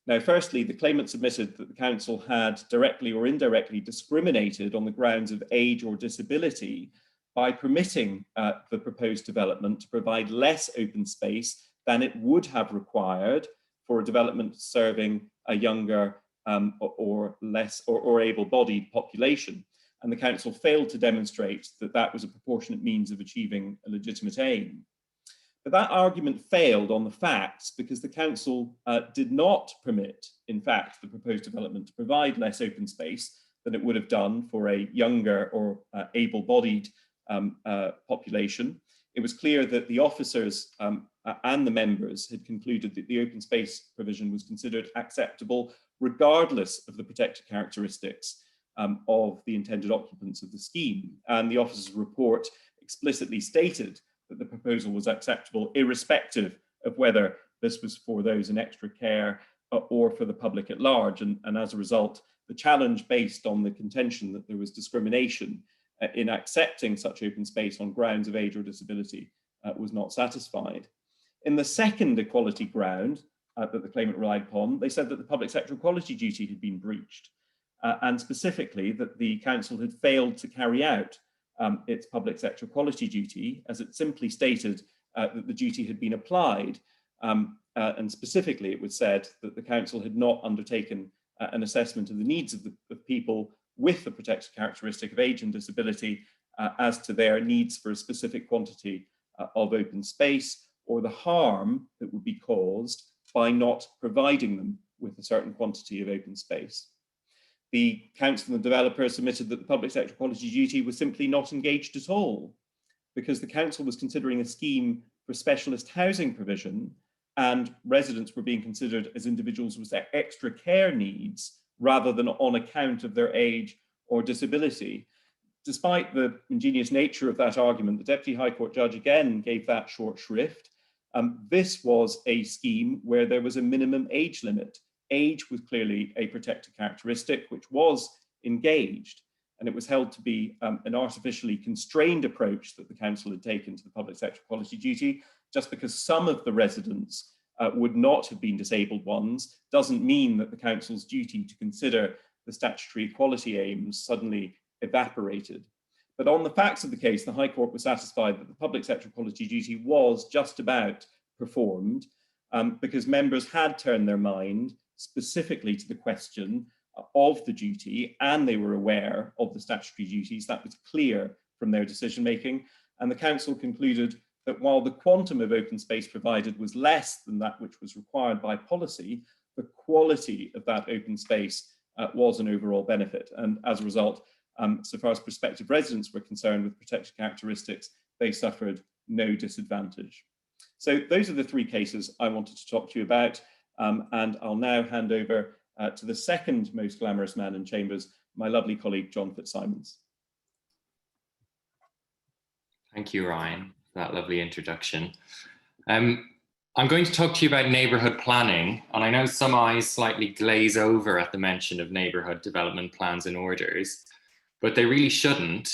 Now, firstly, the claimant submitted that the council had directly or indirectly discriminated on the grounds of age or disability by permitting the proposed development to provide less open space than it would have required for a development serving a younger or less or able-bodied population. And the council failed to demonstrate that that was a proportionate means of achieving a legitimate aim. But that argument failed on the facts because the council did not permit, in fact, the proposed development to provide less open space than it would have done for a younger or able-bodied population. It was clear that the officers and the members had concluded that the open space provision was considered acceptable regardless of the protected characteristics of the intended occupants of the scheme. And the officers' report explicitly stated that the proposal was acceptable irrespective of whether this was for those in extra care or for the public at large. And as a result, the challenge based on the contention that there was discrimination in accepting such open space on grounds of age or disability was not satisfied. In the second equality ground that the claimant relied upon, they said that the public sector equality duty had been breached, and specifically that the council had failed to carry out its public sector equality duty, as it simply stated that the duty had been applied, and specifically it was said that the council had not undertaken an assessment of the needs of people with the protected characteristic of age and disability as to their needs for a specific quantity of open space or the harm that would be caused by not providing them with a certain quantity of open space. The council and the developer submitted that the public sector equality duty was simply not engaged at all because the council was considering a scheme for specialist housing provision and residents were being considered as individuals with extra care needs rather than on account of their age or disability. Despite the ingenious nature of that argument, the Deputy High Court judge again gave that short shrift This was a scheme where there was a minimum age limit. Age was clearly a protected characteristic, which was engaged, and it was held to be an artificially constrained approach that the council had taken to the public sector equality duty. Just because some of the residents would not have been disabled ones doesn't mean that the council's duty to consider the statutory equality aims suddenly evaporated. But on the facts of the case, the High Court was satisfied that the public sector equality duty was just about performed because members had turned their mind specifically to the question of the duty, and they were aware of the statutory duties. That was clear from their decision making. And the council concluded that while the quantum of open space provided was less than that which was required by policy, the quality of that open space was an overall benefit. And as a result, so far as prospective residents were concerned with protected characteristics, they suffered no disadvantage. So those are the three cases I wanted to talk to you about. And I'll now hand over to the second most glamorous man in chambers, my lovely colleague, John Fitzsimons. Thank you, Ryan, for that lovely introduction. I'm going to talk to you about neighbourhood planning, and I know some eyes slightly glaze over at the mention of neighbourhood development plans and orders, but they really shouldn't,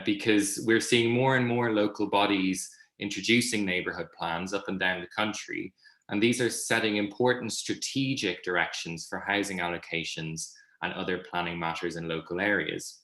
because we're seeing more and more local bodies introducing neighbourhood plans up and down the country, and these are setting important strategic directions for housing allocations and other planning matters in local areas.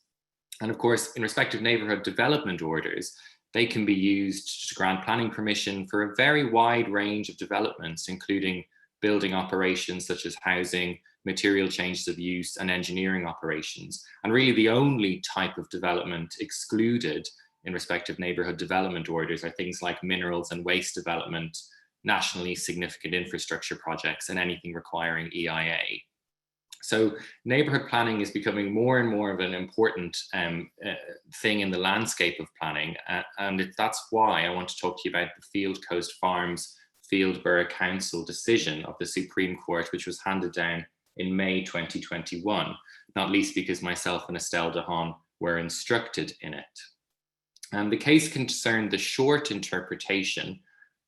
And of course, in respect of neighbourhood development orders, they can be used to grant planning permission for a very wide range of developments, including building operations such as housing, material changes of use, and engineering operations. And really the only type of development excluded in respect of neighbourhood development orders are things like minerals and waste development, nationally significant infrastructure projects, and anything requiring EIA. So neighbourhood planning is becoming more and more of an important thing in the landscape of planning. And that's why I want to talk to you about the Field Coast Farms Field Borough Council decision of the Supreme Court, which was handed down in May 2021, not least because myself and Estelle Dehaan were instructed in it. And the case concerned the short interpretation,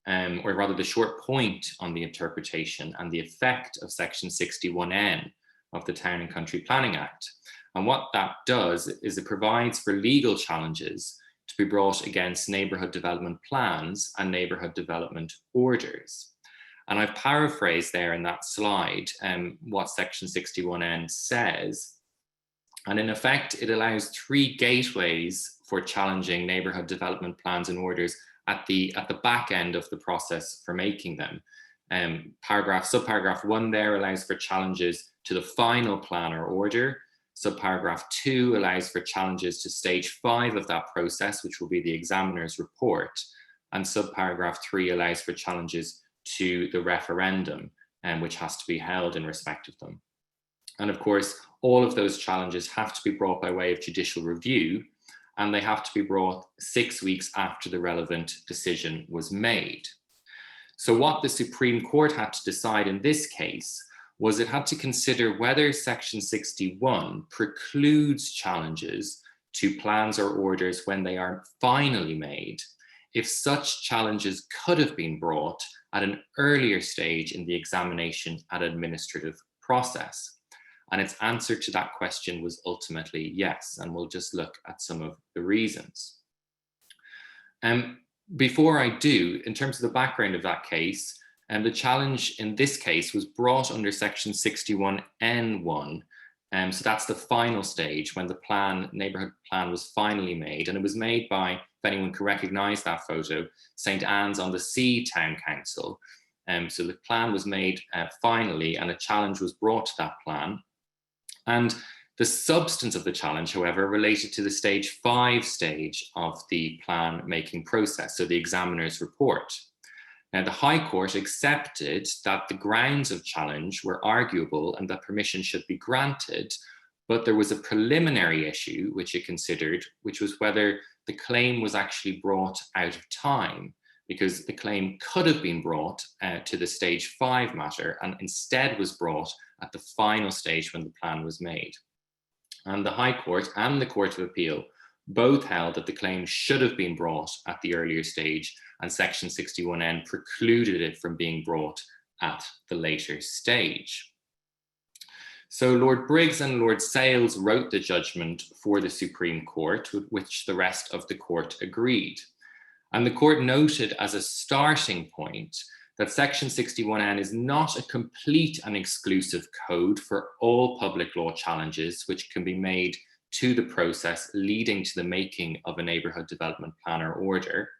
or rather the short point on the interpretation and the effect of Section 61N of the Town and Country Planning Act. And what that does is it provides for legal challenges to be brought against neighbourhood development plans and neighbourhood development orders. And I've paraphrased there in that slide what Section 61N says. And in effect, it allows three gateways for challenging neighbourhood development plans and orders at the back end of the process for making them. Subparagraph 1 there allows for challenges to the final plan or order. Subparagraph 2 allows for challenges to stage 5 of that process, which will be the examiner's report. And subparagraph 3 allows for challenges to the referendum, which has to be held in respect of them. And of course, all of those challenges have to be brought by way of judicial review, and they have to be brought 6 weeks after the relevant decision was made. So what the Supreme Court had to decide in this case was it had to consider whether Section 61 precludes challenges to plans or orders when they are finally made, if such challenges could have been brought at an earlier stage in the examination and administrative process. And its answer to that question was ultimately yes, and we'll just look at some of the reasons. Before I do, in terms of the background of that case, the challenge in this case was brought under Section 61N1. So that's the final stage when the neighbourhood plan was finally made. And it was made by, if anyone can recognise that photo, St Anne's on the Sea Town Council. So the plan was made finally, and a challenge was brought to that plan. And the substance of the challenge, however, related to the stage 5 stage of the plan making process, so the examiner's report. Now, the High Court accepted that the grounds of challenge were arguable and that permission should be granted, but there was a preliminary issue which it considered, which was whether the claim was actually brought out of time, because the claim could have been brought to the stage 5 matter and instead was brought at the final stage when the plan was made. And the High Court and the Court of Appeal both held that the claim should have been brought at the earlier stage, and Section 61N precluded it from being brought at the later stage. So Lord Briggs and Lord Sales wrote the judgment for the Supreme Court, with which the rest of the court agreed. And the court noted as a starting point that Section 61N is not a complete and exclusive code for all public law challenges which can be made to the process leading to the making of a neighbourhood development plan or order.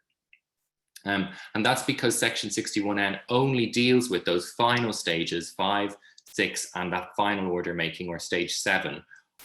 And that's because Section 61N only deals with those final stages, 5, 6, and that final order making, or stage 7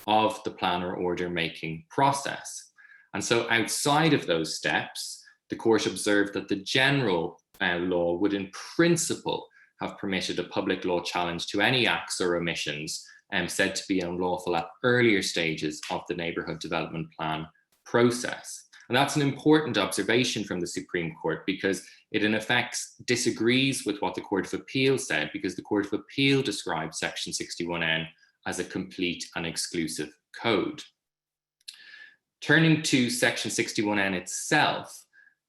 of the plan or order making process. And so outside of those steps, the court observed that the general law would in principle have permitted a public law challenge to any acts or omissions said to be unlawful at earlier stages of the neighbourhood development plan process. And that's an important observation from the Supreme Court, because it in effect disagrees with what the Court of Appeal said, because the Court of Appeal described Section 61N as a complete and exclusive code. Turning to Section 61N itself,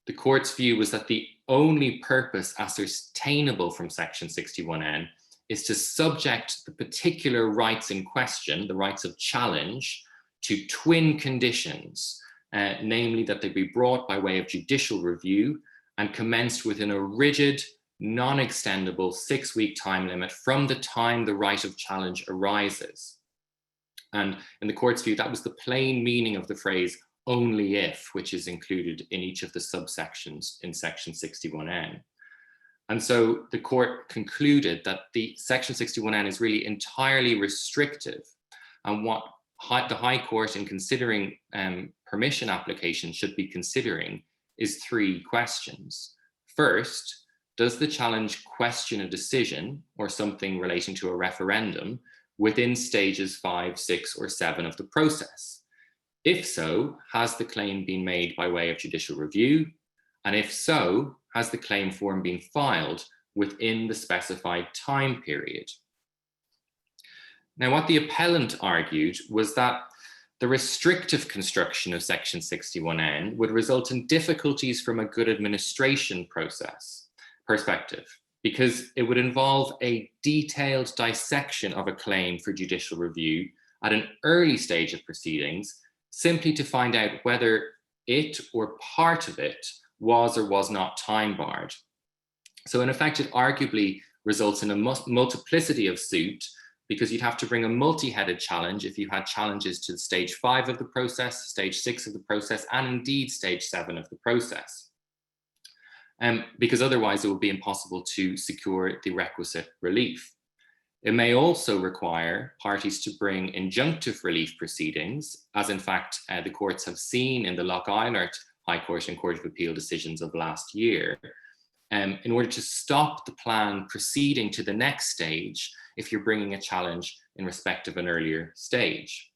the court's view was that the only purpose ascertainable from Section 61N is to subject the particular rights in question, the rights of challenge, to twin conditions, namely that they be brought by way of judicial review and commenced within a rigid, non-extendable 6-week time limit from the time the right of challenge arises. And in the court's view, that was the plain meaning of the phrase only if, which is included in each of the subsections in Section 61N. And so the court concluded that the Section 61N is really entirely restrictive, and what the High Court, in considering permission applications, should be considering is 3 questions. First, does the challenge question a decision or something relating to a referendum within stages 5, 6, or 7 of the process? If so, has the claim been made by way of judicial review? And if so, has the claim form been filed within the specified time period? Now, what the appellant argued was that the restrictive construction of Section 61N would result in difficulties from a good administration perspective, because it would involve a detailed dissection of a claim for judicial review at an early stage of proceedings, simply to find out whether it or part of it was or was not time barred. So in effect, it arguably results in a multiplicity of suit, because you'd have to bring a multi-headed challenge if you had challenges to stage 5 of the process, stage 6 of the process, and indeed stage 7 of the process. Because otherwise it would be impossible to secure the requisite relief. It may also require parties to bring injunctive relief proceedings, as in fact the courts have seen in the Loch Eilert High Court and Court of Appeal decisions of last year, in order to stop the plan proceeding to the next stage if you're bringing a challenge in respect of an earlier stage.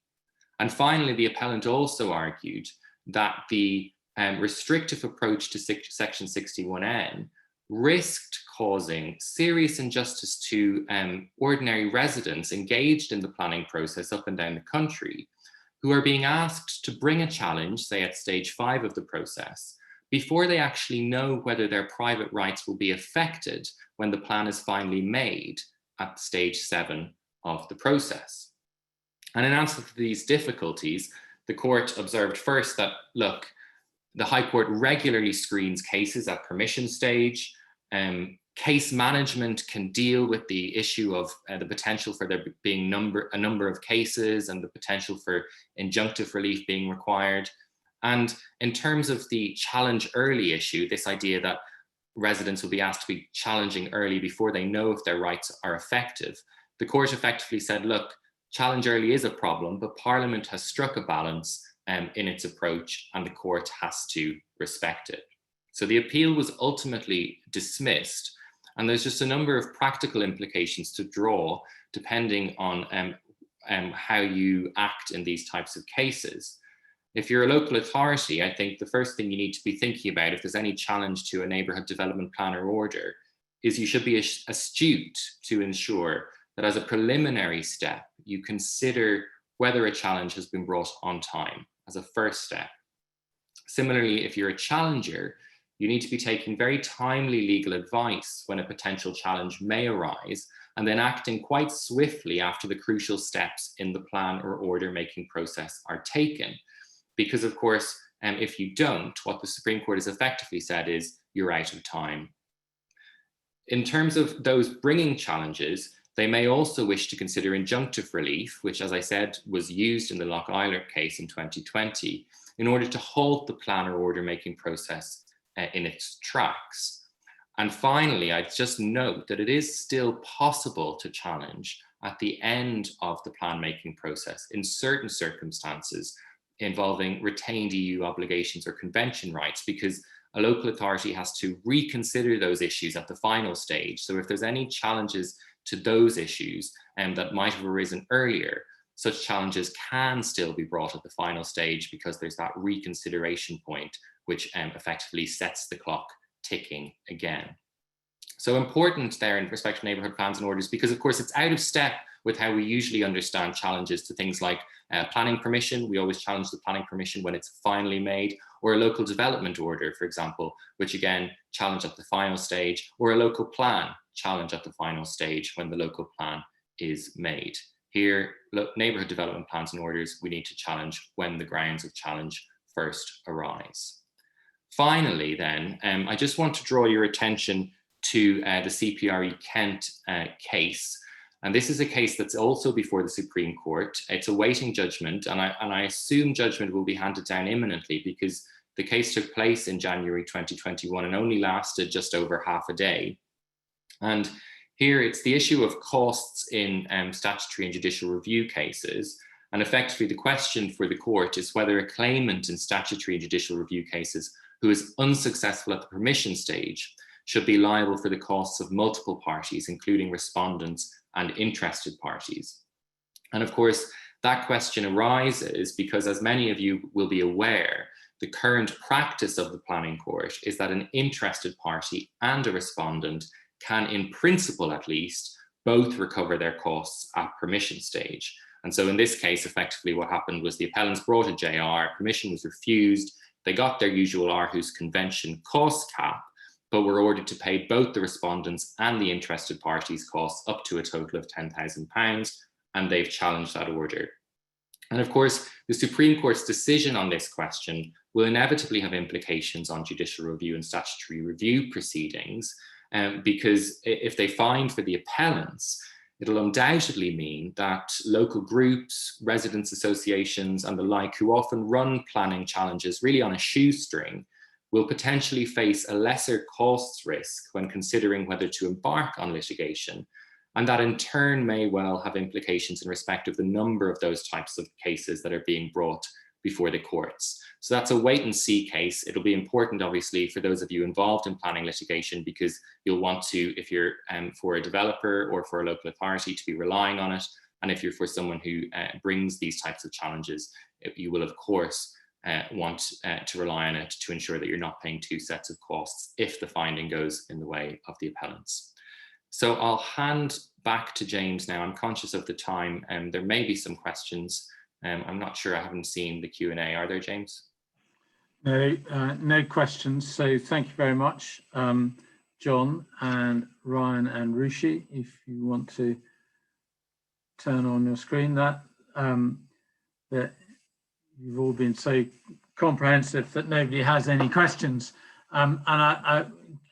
And finally, the appellant also argued that the restrictive approach to Section 61N risked causing serious injustice to ordinary residents engaged in the planning process up and down the country, who are being asked to bring a challenge, say at stage 5 of the process, before they actually know whether their private rights will be affected when the plan is finally made at stage 7 of the process. And in answer to these difficulties, the court observed first that, look, the High Court regularly screens cases at permission stage. Case management can deal with the issue of the potential for there being a number of cases and the potential for injunctive relief being required. And in terms of the challenge early issue, this idea that residents will be asked to be challenging early before they know if their rights are effective, the court effectively said, look, challenge early is a problem, but Parliament has struck a balance in its approach, and the court has to respect it. So the appeal was ultimately dismissed, and there's just a number of practical implications to draw depending on how you act in these types of cases. If you're a local authority, I think the first thing you need to be thinking about if there's any challenge to a neighbourhood development plan or order is you should be astute to ensure that as a preliminary step, you consider whether a challenge has been brought on time as a first step. Similarly, if you're a challenger, You need to be taking very timely legal advice when a potential challenge may arise, and then acting quite swiftly after the crucial steps in the plan or order making process are taken. Because of course, if you don't, what the Supreme Court has effectively said is you're out of time. In terms of those bringing challenges, they may also wish to consider injunctive relief, which, as I said, was used in the Loch Eilert case in 2020, in order to halt the plan or order making process in its tracks. And finally, I'd just note that it is still possible to challenge at the end of the plan making process in certain circumstances involving retained EU obligations or convention rights, because a local authority has to reconsider those issues at the final stage. So if there's any challenges to those issues that might have arisen earlier, such challenges can still be brought at the final stage because there's that reconsideration point, which effectively sets the clock ticking again. So important there in respect to neighbourhood plans and orders, because of course it's out of step with how we usually understand challenges to things like planning permission. We always challenge the planning permission when it's finally made, or a local development order, for example, which again, challenge at the final stage, or a local plan, challenge at the final stage when the local plan is made. Here, neighbourhood development plans and orders, we need to challenge when the grounds of challenge first arise. Finally, then, I just want to draw your attention to the CPRE Kent case. And this is a case that's also before the Supreme Court. It's awaiting judgment, and I assume judgment will be handed down imminently, because the case took place in January 2021 and only lasted just over half a day. And here it's the issue of costs in statutory and judicial review cases. And effectively the question for the court is whether a claimant in statutory and judicial review cases who is unsuccessful at the permission stage should be liable for the costs of multiple parties, including respondents and interested parties. And of course, that question arises because, as many of you will be aware, the current practice of the planning court is that an interested party and a respondent can, in principle at least, both recover their costs at permission stage. And so in this case, effectively what happened was the appellants brought a JR, permission was refused, they got their usual Aarhus Convention cost cap, but were ordered to pay both the respondents and the interested parties' costs up to a total of £10,000, and they've challenged that order. And of course, the Supreme Court's decision on this question will inevitably have implications on judicial review and statutory review proceedings, because if they find for the appellants, it'll undoubtedly mean that local groups, residents' associations, and the like, who often run planning challenges really on a shoestring, will potentially face a lesser costs risk when considering whether to embark on litigation. And that in turn may well have implications in respect of the number of those types of cases that are being brought before the courts. So that's a wait and see case. It'll be important, obviously, for those of you involved in planning litigation, because you'll want to, if you're for a developer or for a local authority, to be relying on it. And if you're for someone who brings these types of challenges, you will, of course, want to rely on it to ensure that you're not paying two sets of costs if the finding goes in the way of the appellants. So I'll hand back to James now. I'm conscious of the time, and there may be some questions. I'm not sure, I haven't seen the Q&A. Are there, James? No, no questions. So thank you very much, John and Ryan and Ruchi. If you want to turn on your screen, that you've all been so comprehensive that nobody has any questions. And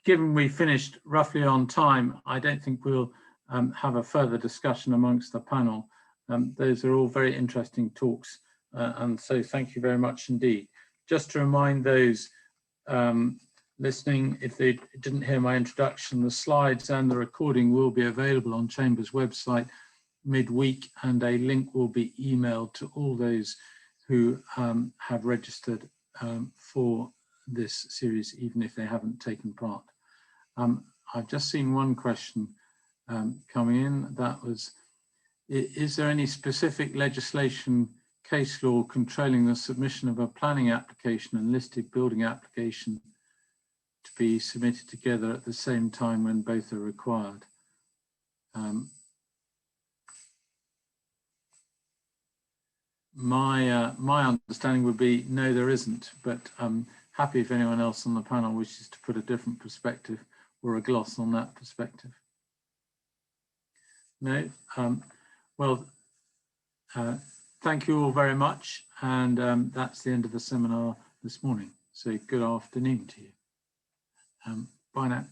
given we finished roughly on time, I don't think we'll have a further discussion amongst the panel. Those are all very interesting talks, and so thank you very much indeed. Just to remind those listening, if they didn't hear my introduction, the slides and the recording will be available on Chamber's website midweek, and a link will be emailed to all those who have registered for this series, even if they haven't taken part. I've just seen one question coming in. That was, is there any specific legislation, case law controlling the submission of a planning application and listed building application to be submitted together at the same time when both are required? My understanding would be no, there isn't, but happy if anyone else on the panel wishes to put a different perspective or a gloss on that perspective. No? Well, thank you all very much. And that's the end of the seminar this morning. So good afternoon to you. Bye now.